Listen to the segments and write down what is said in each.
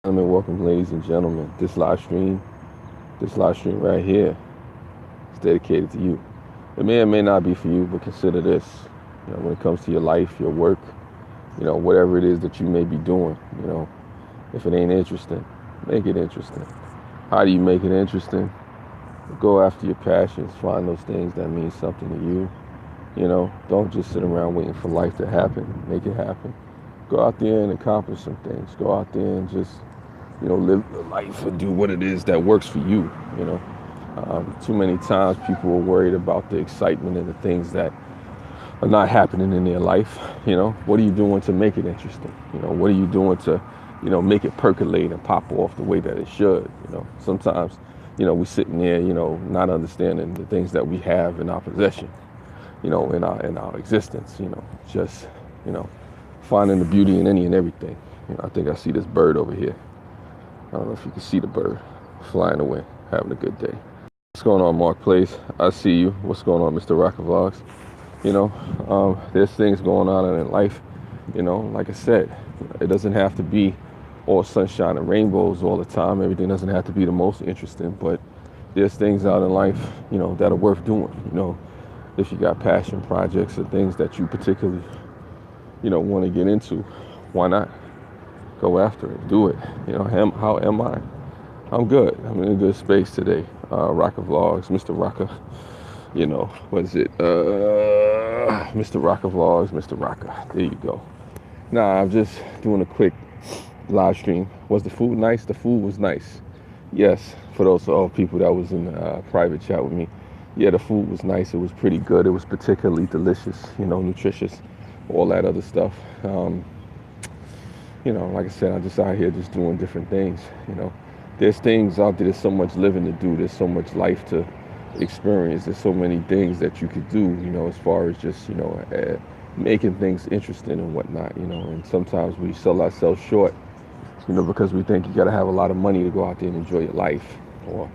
Welcome, ladies and gentlemen. This live stream right here is dedicated to you. It may or may not be for you, but consider this. When it comes to your life, your work, whatever it is that you may be doing, if it ain't interesting, make it interesting. How do you make it interesting? Go after your passions. Find those things that mean something to you. Don't just sit around waiting for life to happen. Make it happen. Go out there and accomplish some things. Go out there and just live the life and do what it is that works for you. Too many times people are worried about the excitement and the things that are not happening in their life. What are you doing to make it interesting? What are you doing to, make it percolate and pop off the way that it should? Sometimes, we sitting there, not understanding the things that we have in our possession, in our existence. Just, finding the beauty in any and everything. I think I see this bird over here. I don't know if you can see the bird flying away, having a good day. What's going on, Mark Place? I see you. What's going on, Mr. Rocker Vlogs? There's things going on in life. Like I said, it doesn't have to be all sunshine and rainbows all the time. Everything doesn't have to be the most interesting, but there's things out in life, that are worth doing. If you got passion projects or things that you particularly, want to get into, why not? Go after it, do it. How am I? I'm good. I'm in a good space today. Rocker Vlogs, Mr. Rocker. What is it? Mr. Rocker Vlogs, Mr. Rocker. There you go. Nah, I'm just doing a quick live stream. Was the food nice? The food was nice. Yes, for those people that was in private chat with me. Yeah, the food was nice. It was pretty good. It was particularly delicious, nutritious, all that other stuff. Like I said, I'm just out here just doing different things. There's things out there, there's so much living to do, there's so much life to experience, there's so many things that you could do, as far as just, making things interesting and whatnot, and sometimes we sell ourselves short, because we think you got to have a lot of money to go out there and enjoy your life, or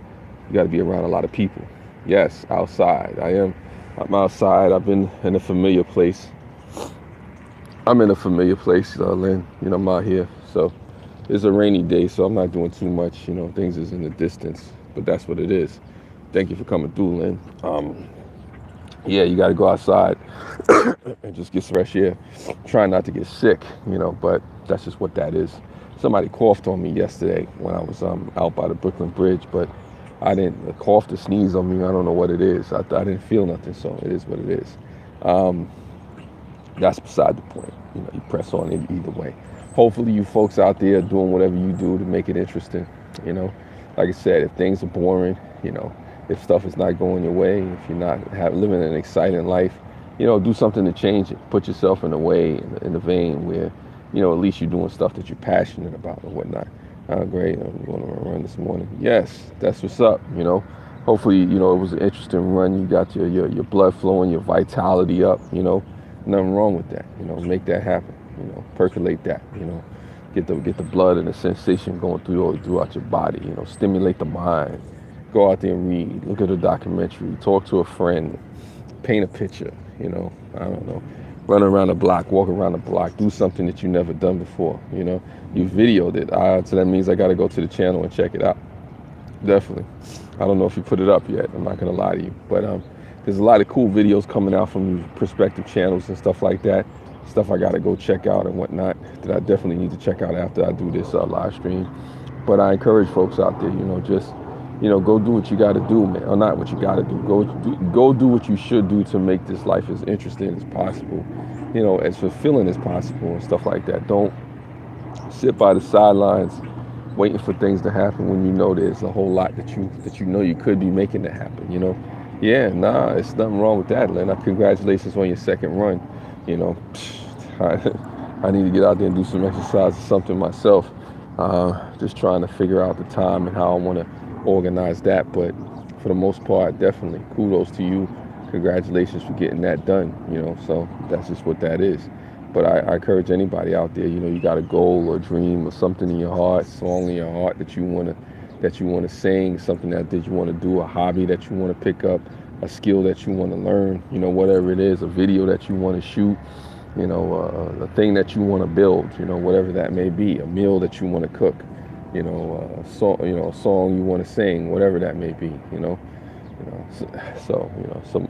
you got to be around a lot of people. Yes, outside. I'm outside. I've been in a familiar place. Lynn. I'm out here. So it's a rainy day, so I'm not doing too much. Things is in the distance, but that's what it is. Thank you for coming through, Lynn. Yeah, you got to go outside and just get some fresh air. Try not to get sick, but that's just what that is. Somebody coughed on me yesterday when I was out by the Brooklyn Bridge, but I didn't cough to sneeze on me. I don't know what it is. I didn't feel nothing, so it is what it is. That's beside the point. You press on it either way. Hopefully you folks out there are doing whatever you do to make it interesting. Like I said, if things are boring, if stuff is not going your way, if you're not living an exciting life, do something to change it. Put yourself in a way, in the vein where, at least you're doing stuff that you're passionate about or whatnot. Great, I'm going on a run this morning. Yes, that's what's up, Hopefully, it was an interesting run. You got your blood flowing, your vitality up, Nothing wrong with that, make that happen, percolate that, get the blood and the sensation going throughout your body, stimulate the mind. Go out there and read, look at a documentary, talk to a friend, paint a picture, I don't know. Run around the block, walk around the block, do something that you never done before, You videoed it, so that means I got to go to the channel and check it out. Definitely. I don't know if you put it up yet, I'm not going to lie to you, but there's a lot of cool videos coming out from prospective channels and stuff like that. Stuff I got to go check out and whatnot that I definitely need to check out after I do this live stream. But I encourage folks out there, just, go do what you got to do, man. Or not what you got to do. Go do what you should do to make this life as interesting as possible, as fulfilling as possible and stuff like that. Don't sit by the sidelines waiting for things to happen when there's a whole lot that you could be making to happen, Yeah, it's nothing wrong with that, Lynn. Congratulations on your second run. I need to get out there and do some exercise or something myself. Just trying to figure out the time and how I want to organize that. But for the most part, definitely kudos to you. Congratulations for getting that done. So that's just what that is. But I encourage anybody out there, you got a goal or dream or something in your heart, song in your heart that you want to sing, something that you want to do, a hobby that you want to pick up, a skill that you want to learn, whatever it is, a video that you want to shoot, a thing that you want to build, whatever that may be, a meal that you want to cook. a song you want to sing, whatever that may be,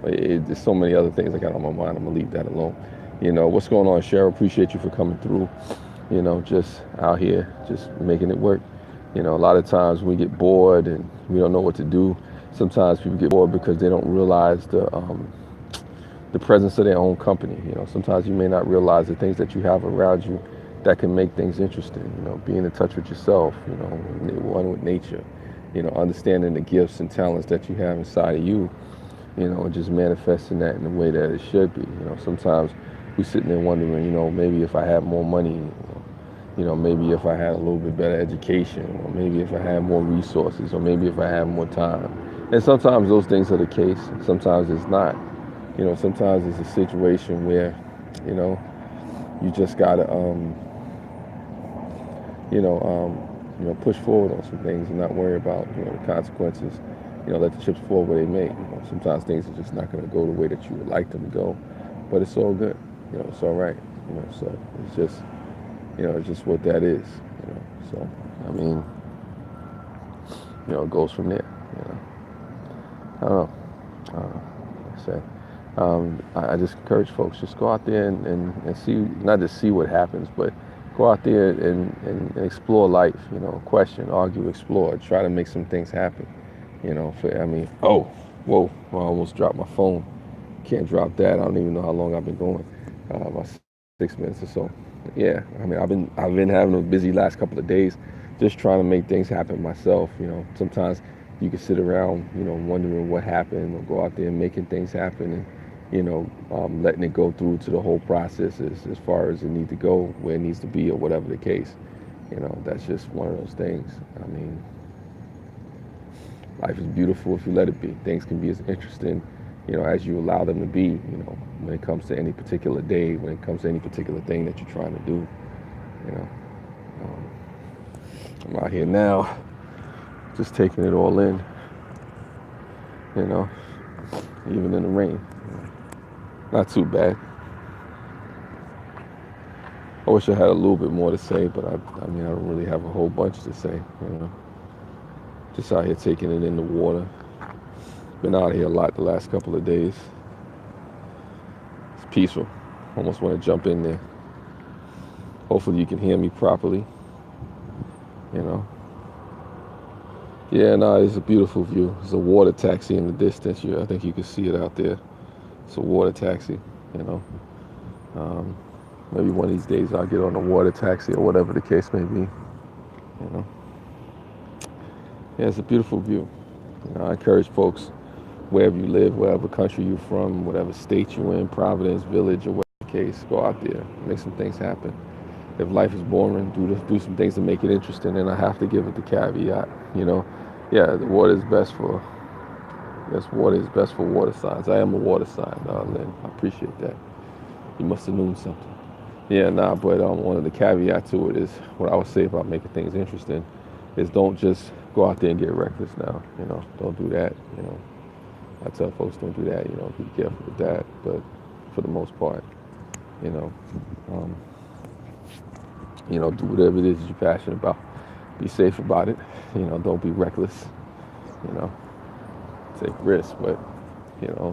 there's so many other things I got on my mind. I'm gonna leave that alone. What's going on, Cheryl? Appreciate you for coming through. Just out here, just making it work. A lot of times we get bored and we don't know what to do. Sometimes people get bored because they don't realize the presence of their own company. Sometimes you may not realize the things that you have around you that can make things interesting. Being in touch with yourself, one with nature, understanding the gifts and talents that you have inside of you, and just manifesting that in the way that it should be. Sometimes we sitting there wondering, maybe if I had more money, maybe if I had a little bit better education, or maybe if I had more resources, or maybe if I had more time. And sometimes those things are the case, sometimes it's not. Sometimes it's a situation where, you just gotta, push forward on some things and not worry about, the consequences. Let the chips fall where they may. Sometimes things are just not going to go the way that you would like them to go, but it's all good. It's all right. So it's just what that is. So I mean, it goes from there. I don't know. Like I said, I just encourage folks, just go out there and see, not just see what happens, but go out there and explore life. Question, argue, explore, try to make some things happen. Oh, whoa, I almost dropped my phone. Can't drop that. I don't even know how long I've been going. About 6 minutes or so. Yeah, I've been having a busy last couple of days, just trying to make things happen myself. Sometimes you can sit around, wondering what happened, or go out there and making things happen, and letting it go through to the whole process as far as it needs to go, where it needs to be, or whatever the case. That's just one of those things. Life is beautiful if you let it be. Things can be as interesting, as you allow them to be, when it comes to any particular day, when it comes to any particular thing that you're trying to do. I'm out here now, just taking it all in, even in the rain. Not too bad. I wish I had a little bit more to say, but I don't really have a whole bunch to say, Just out here taking it in the water. Been out here a lot the last couple of days. It's peaceful. Almost want to jump in there. Hopefully you can hear me properly. Yeah, no, it's a beautiful view. There's a water taxi in the distance. I think you can see it out there. It's a water taxi, Maybe one of these days I'll get on a water taxi or whatever the case may be. Yeah, it's a beautiful view. I encourage folks, wherever you live, whatever country you're from, whatever state you're in, Providence, Village, or whatever the case, go out there, make some things happen. If life is boring, do some things to make it interesting, and I have to give it the caveat, Yeah, the water is best for water signs. I am a water sign, Lynn. I appreciate that. You must have known something. Yeah, but one of the caveats to it is, what I would say about making things interesting is, don't just go out there and get reckless now. Don't do that. I tell folks, don't do that. Be careful with that. But for the most part, do whatever it is that you're passionate about. Be safe about it. Don't be reckless. Take risks, but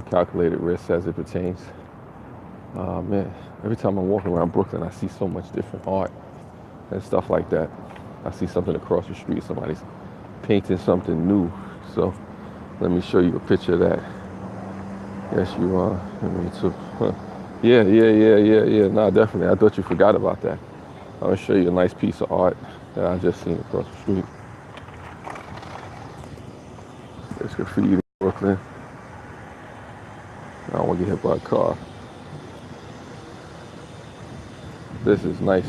calculated risks as it pertains. Man, every time I'm walking around Brooklyn, I see so much different art and stuff like that. I see something across the street, somebody's painting something new. So let me show you a picture of that. Yes, you are. Me too. Huh. Yeah. No, definitely. I thought you forgot about that. I'll show you a nice piece of art that I just seen across the street. There's graffiti in Brooklyn. I don't want to get hit by a car. This is nice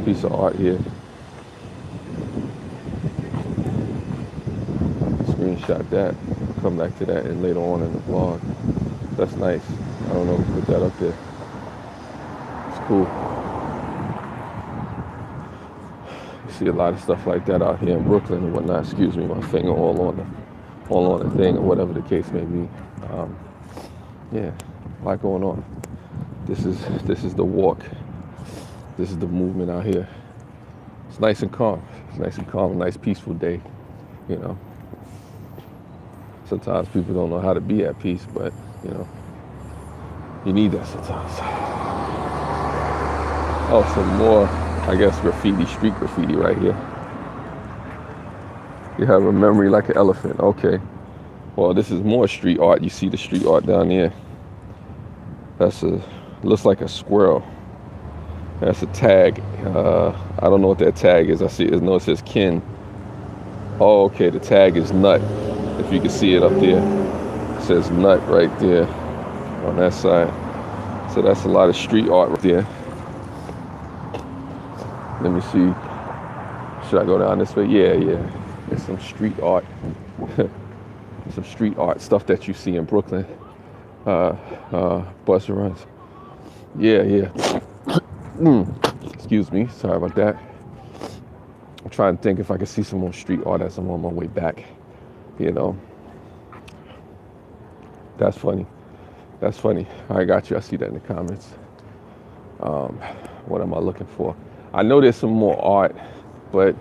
piece of art here. Screenshot that. Come back to that and later on in the vlog. That's nice. I don't know if put that up there. It's cool. You see a lot of stuff like that out here in Brooklyn and whatnot. Excuse me, my finger all on the thing or whatever the case may be. Yeah, a lot going on. This is the walk. This is the movement out here. It's nice and calm. It's nice and calm, a nice peaceful day, you know. Sometimes people don't know how to be at peace, but, you know, you need that sometimes. Oh, some more, I guess, graffiti, street graffiti right here. You have a memory like an elephant. Okay. Well, this is more street art. You see the street art down there. Looks like a squirrel. That's a tag. I don't know what that tag is. I see it. No, it says Ken. Oh, okay. The tag is nut. If you can see it up there, it says nut right there on that side. So that's a lot of street art right there. Let me see. Should I go down this way? Yeah. There's some street art. Some street art stuff that you see in Brooklyn. Bus runs. Yeah. Excuse me. Sorry about that. I'm trying to think if I can see some more street art as I'm on my way back. You know. That's funny. I got you. I see that in the comments. What am I looking for? I know there's some more art, but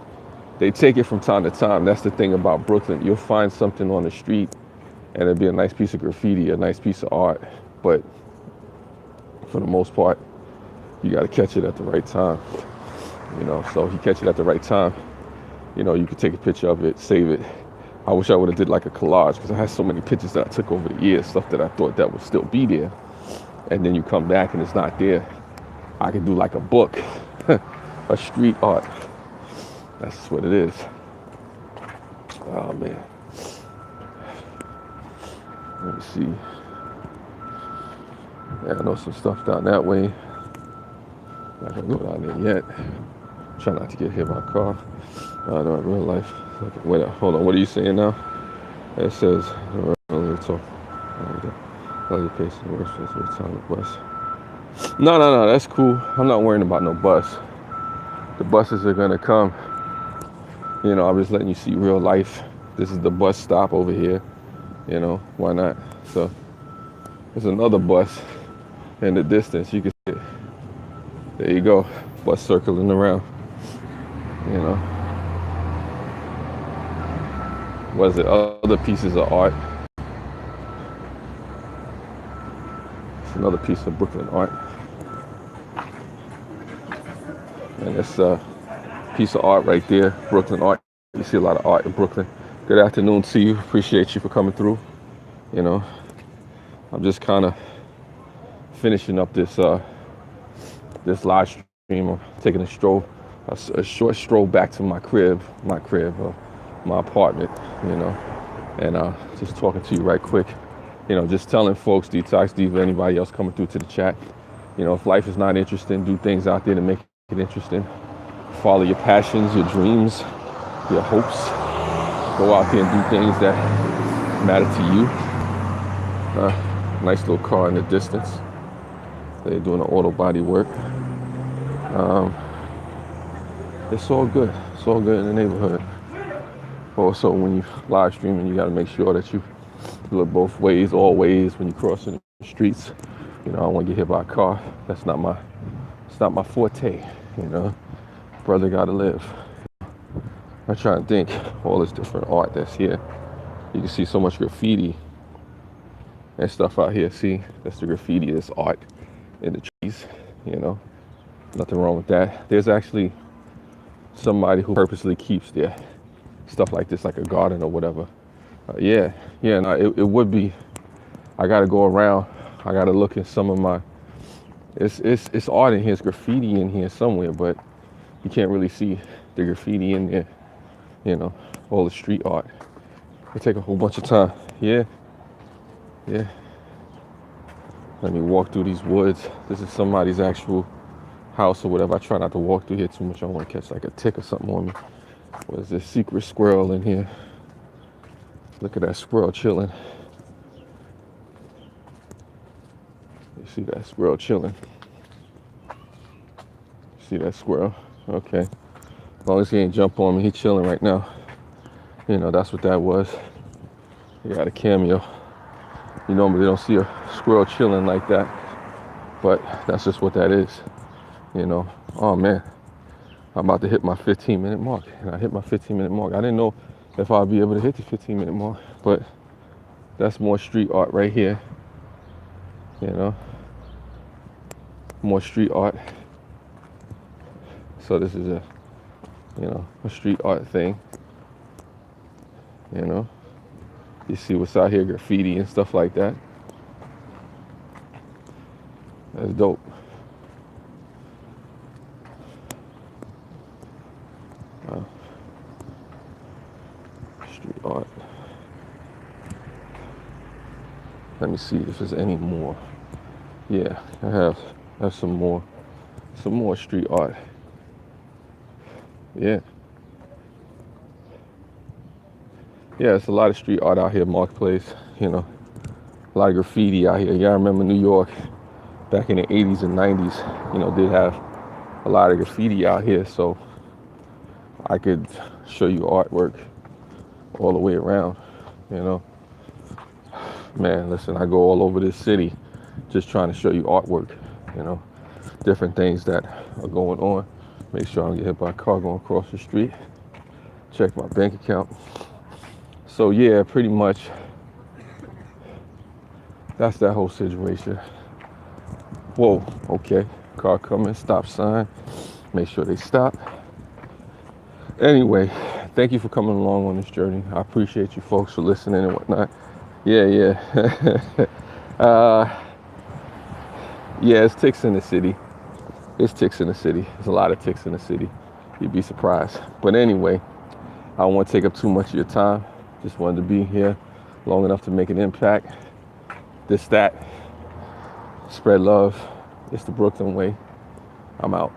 they take it from time to time. That's the thing about Brooklyn. You'll find something on the street and it'll be a nice piece of graffiti, a nice piece of art. But for the most part, you got to catch it at the right time. You know, so if you catch it at the right time, you know, you can take a picture of it, save it. I wish I would have did like a collage because I had so many pictures that I took over the years, stuff that I thought that would still be there. And then you come back and it's not there. I could do like a book, a street art. That's what it is. Oh man. Let me see. Yeah, I know some stuff down that way. Not gonna go down there yet. Try not to get hit by a car. No, in real life. Wait, hold on. What are you saying now? It says, talk. Your pace in the worst place of the time the bus. No. That's cool. I'm not worrying about no bus. The buses are gonna come. You know, I'm just letting you see real life. This is the bus stop over here. You know, why not? So there's another bus in the distance. You can see it. There you go. Bus circling around. You know. What is it? Other pieces of art. It's another piece of Brooklyn art. And it's a piece of art right there, Brooklyn art. You see a lot of art in Brooklyn. Good afternoon to you. Appreciate you for coming through. You know, I'm just kind of finishing up this this live stream. I'm taking a short stroll back to my apartment, you know, and just talking to you right quick. You know, just telling folks, Detox Diva, anybody else coming through to the chat, you know, if life is not interesting, do things out there to make it interesting. Follow your passions, your dreams, your hopes. Go out there and do things that matter to you. Nice little car in the distance. They're doing the auto body work. It's all good. It's all good in the neighborhood. Also, when you live streaming, you got to make sure that you look both ways, all ways when you're crossing the streets. You know, I don't want to get hit by a car. It's not my forte. You know, brother got to live. I'm trying to think all this different art that's here. You can see so much graffiti and stuff out here. See, that's the graffiti, this art in the trees. You know, nothing wrong with that. There's actually somebody who purposely keeps their stuff like this, like a garden or whatever. No, it would be. I got to go around. I got to look at some of my. It's art in here. It's graffiti in here somewhere, but you can't really see the graffiti in there. You know, all the street art. It'll take a whole bunch of time. Yeah. Let me walk through these woods. This is somebody's actual house or whatever. I try not to walk through here too much. I don't want to catch like a tick or something on me. What is this secret squirrel in here? Look at that squirrel chilling. You see that squirrel chilling? See that squirrel? Okay. As long as he ain't jump on me, he chilling right now. You know, that's what that was. He got a cameo. You normally don't see a squirrel chilling like that, but that's just what that is. You know. Oh man, I'm about to hit my 15-minute mark, and I hit my 15-minute mark. I didn't know if I'd be able to hit the 15-minute mark, but that's more street art right here, you know, more street art. So this is a, you know, a street art thing, you know. You see what's out here, graffiti and stuff like that. That's dope. Street art. Let me see if there's any more. Yeah, I have some more street art. Yeah. Yeah, it's a lot of street art out here, Marketplace, you know. A lot of graffiti out here. Yeah, I remember New York back in the 80s and 90s, you know, did have a lot of graffiti out here, so I could show you artwork all the way around, you know. Man, listen, I go all over this city just trying to show you artwork, you know, different things that are going on. Make sure I don't get hit by a car going across the street. Check my bank account. So yeah, pretty much that's that whole situation. Whoa, okay, car coming, stop sign. Make sure they stop. Anyway, thank you for coming along on this journey. I appreciate you folks for listening and whatnot. Yeah. Yeah, it's ticks in the city. It's ticks in the city. There's a lot of ticks in the city. You'd be surprised. But anyway, I don't want to take up too much of your time. Just wanted to be here long enough to make an impact. This, that. Spread love. It's the Brooklyn way. I'm out.